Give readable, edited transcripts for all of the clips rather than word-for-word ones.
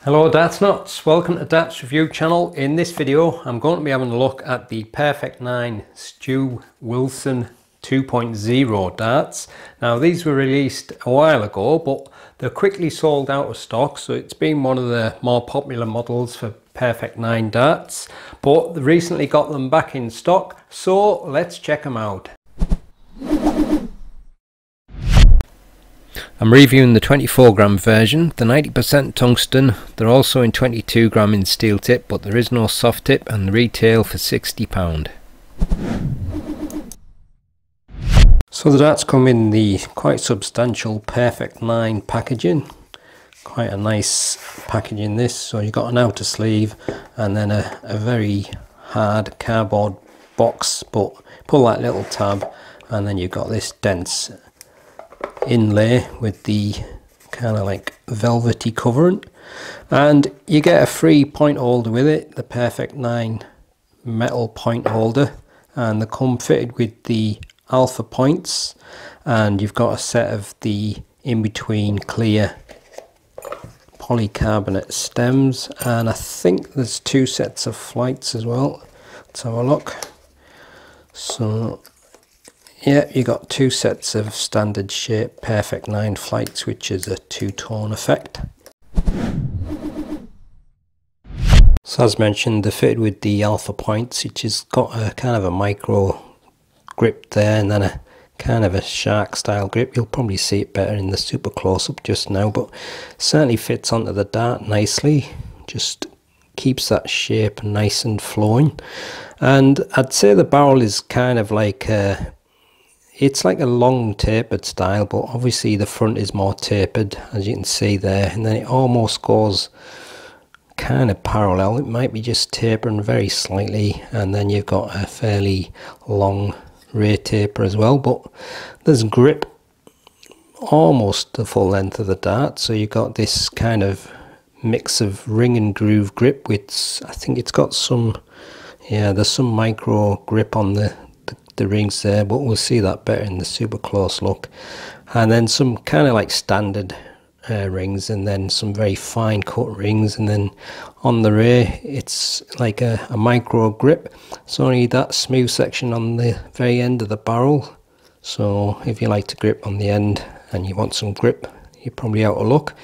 Hello Darts Nutz, welcome to Darts Review channel. In this video I'm going to be having a look at the Perfect 9 STU Wilson 2.0 darts. Now these were released a while ago but they're quickly sold out of stock, so it's been one of the more popular models for Perfect 9 darts, but they recently got them back in stock, so let's check them out. I'm reviewing the 24g version, the 90% tungsten. They're also in 22g in steel tip, but there is no soft tip, and the retail for £60. So the darts come in the quite substantial Perfect 9 packaging. Quite a nice packaging this. So you've got an outer sleeve and then a very hard cardboard box, but pull that little tab and then you've got this dense inlay with the kind of like velvety covering, and you get a free point holder with it, the Perfect 9 metal point holder, and they come fitted with the alpha points, and you've got a set of the in-between clear polycarbonate stems, and I think there's two sets of flights as well. Let's have a look. So yeah, you got two sets of standard shape Perfect 9 flights, which is a two-tone effect. So as mentioned, they're fitted with the alpha points, which has got a kind of a micro grip there and then a kind of a shark style grip. You'll probably see it better in the super close-up just now, but certainly fits onto the dart nicely. Just keeps that shape nice and flowing. And I'd say the barrel is kind of like it's like a long tapered style, but obviously the front is more tapered, as you can see there, and then it almost goes kind of parallel. It might be just tapering very slightly, and then you've got a fairly long rear taper as well, but there's grip almost the full length of the dart, so you've got this kind of mix of ring and groove grip, which I think it's got some, yeah, there's some micro grip on the rings there, but we'll see that better in the super close look. And then some kind of like standard rings, and then some very fine cut rings, and then on the rear it's like a micro grip. It's only that smooth section on the very end of the barrel, so if you like to grip on the end and you want some grip, you're probably out of luck.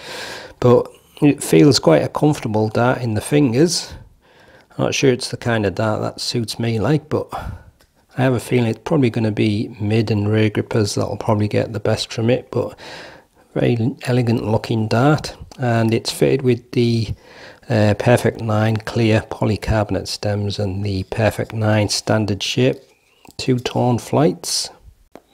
But it feels quite a comfortable dart in the fingers. I'm not sure it's the kind of dart that suits me like, but I have a feeling it's probably going to be mid and rear grippers that'll probably get the best from it, but very elegant looking dart. And it's fitted with the Perfect 9 clear polycarbonate stems and the Perfect 9 standard shape two-tone flights.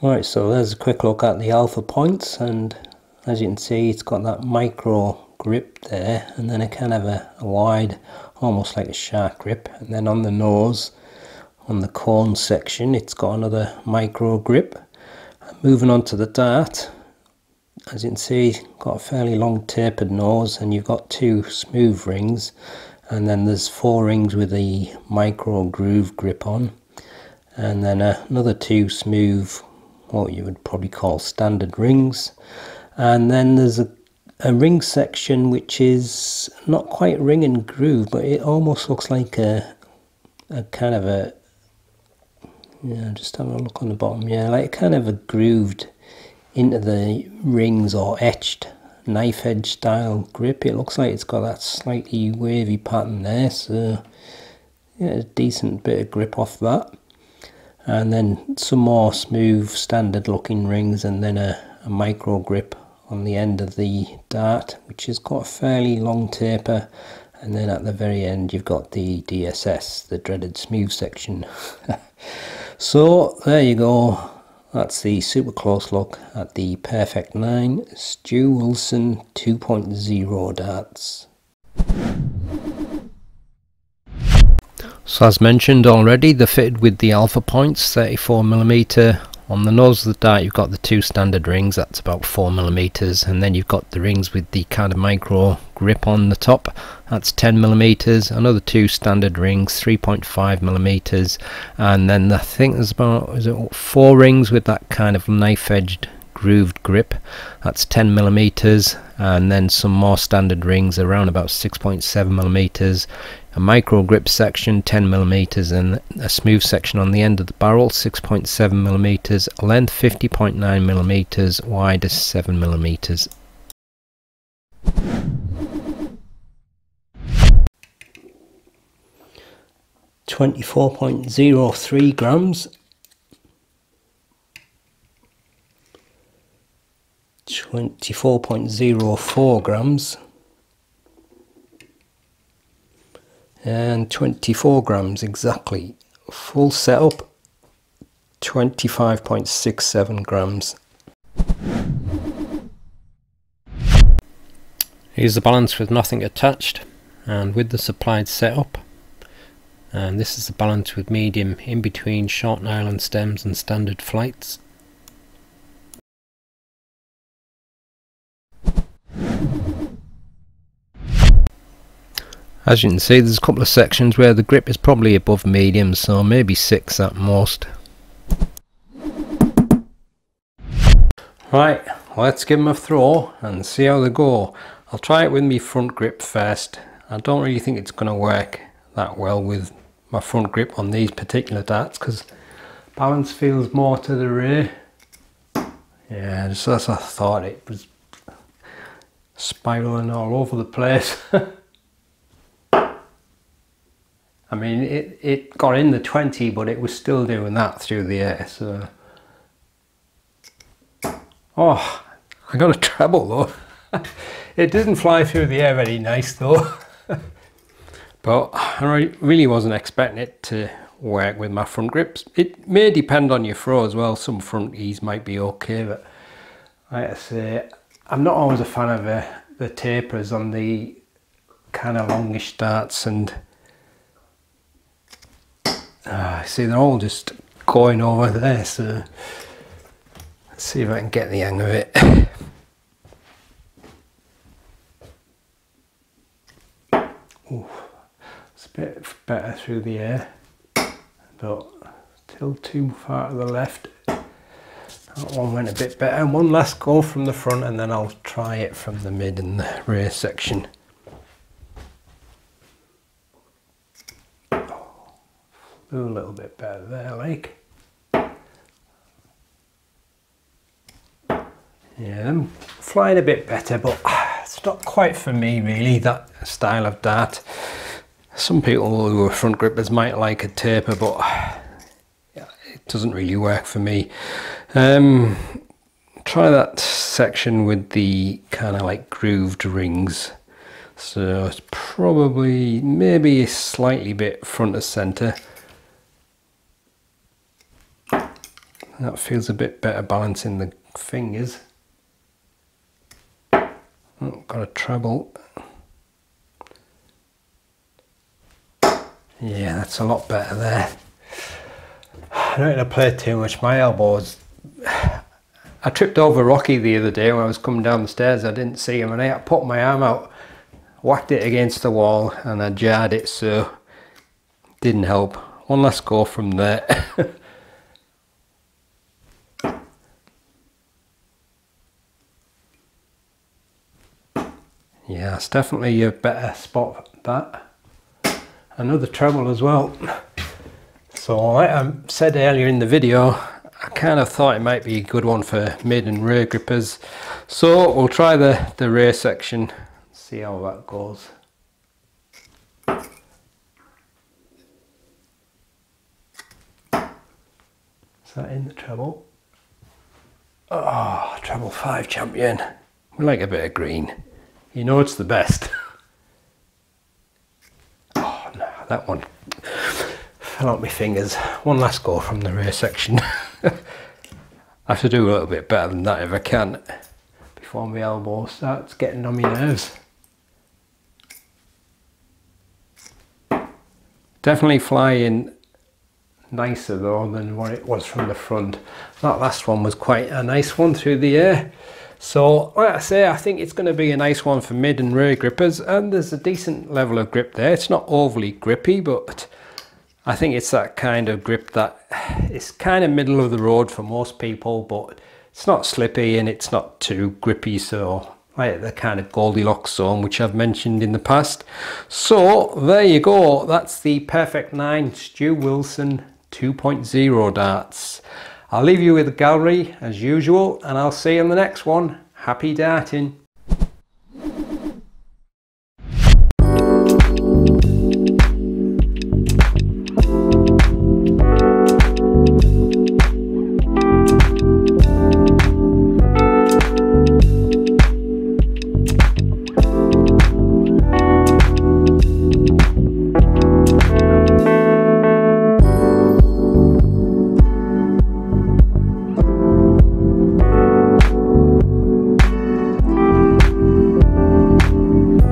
Right, so there's a quick look at the alpha points, and as you can see it's got that micro grip there, and then a kind of a wide, almost like a shark grip, and then on the nose, on the cone section, it's got another micro grip. Moving on to the dart, as you can see, got a fairly long tapered nose, and you've got two smooth rings, and then there's four rings with a micro groove grip on, and then another two smooth, what you would probably call standard rings, and then there's a ring section which is not quite ring and groove, but it almost looks like a kind of a, yeah, just have a look on the bottom, yeah, like kind of a grooved into the rings or etched knife edge style grip. It looks like it's got that slightly wavy pattern there, so yeah, a decent bit of grip off that. And then some more smooth standard looking rings, and then a micro grip on the end of the dart, which has got a fairly long taper. And then at the very end you've got the DSS, the dreaded smooth section. So there you go, that's the super close look at the Perfect 9 STU Wilson 2.0 darts. So as mentioned already, they're fitted with the alpha points, 34mm. On the nose of the dart you've got the two standard rings, that's about 4mm, and then you've got the rings with the kind of micro grip on the top, that's 10mm, another two standard rings, 3.5mm, and then I think there's about, is it 4 rings with that kind of knife edged grooved grip, that's 10mm, and then some more standard rings around about 6.7mm, a micro grip section 10mm, and a smooth section on the end of the barrel 6.7mm, length 50.9mm, wide 7mm. .03 grams, 24.04 grams, and 24 grams exactly. Full setup 25.67 grams. Here's the balance with nothing attached and with the supplied setup. And this is the balance with medium in between short nylon stems and standard flights. As you can see, there's a couple of sections where the grip is probably above medium, so maybe 6 at most. Right, let's give them a throw and see how they go. I'll try it with my front grip first. I don't really think it's going to work that well with my front grip on these particular darts because balance feels more to the rear. Yeah, just as I thought, it was spiraling all over the place. I mean, it got in the 20, but it was still doing that through the air, so... Oh, I got a treble though. It didn't fly through the air very nice though. But I really wasn't expecting it to work with my front grips. It may depend on your throw as well. Some fronties might be okay, but like I say, I'm not always a fan of the tapers on the kind of longish darts, and see, they're all just going over there, so let's see if I can get the hang of it. Ooh, it's a bit better through the air, but still too far to the left. That one went a bit better. One last go from the front and then I'll try it from the mid and the rear section. Oh, flew a little bit better there, like. Yeah, I'm flying a bit better, but it's not quite for me really, that style of dart. Some people who are front grippers might like a taper, but yeah, it doesn't really work for me. Try that section with the kind of like grooved rings. So it's probably maybe a slightly bit front of center. That feels a bit better balancing the fingers. Oh, got a treble. Yeah, that's a lot better there. I don't want to play too much. My elbows. I tripped over Rocky the other day when I was coming down the stairs. I didn't see him and I put my arm out, whacked it against the wall and I jarred it, so it didn't help. One last go from there. Yeah, it's definitely a better spot, that. Another treble as well. So like I said earlier in the video, I kind of thought it might be a good one for mid and rear grippers. So we'll try the rear section, see how that goes. Is that in the treble? Oh, treble 5 champion. We like a bit of green. You know it's the best. Oh no, that one fell out my fingers. One last go from the rear section. I have to do a little bit better than that if I can, before my elbow starts getting on my nerves. Definitely flying nicer though than what it was from the front. That last one was quite a nice one through the air. So like I say, I think it's going to be a nice one for mid and rear grippers, and there's a decent level of grip there. It's not overly grippy, but I think it's that kind of grip that it's kind of middle of the road for most people, but It's not slippy and it's not too grippy, so right, the kind of Goldilocks zone which I've mentioned in the past. So there you go, that's the Perfect 9 Stu Wilson 2.0 darts. I'll leave you with the gallery as usual, and I'll see you in the next one. Happy darting.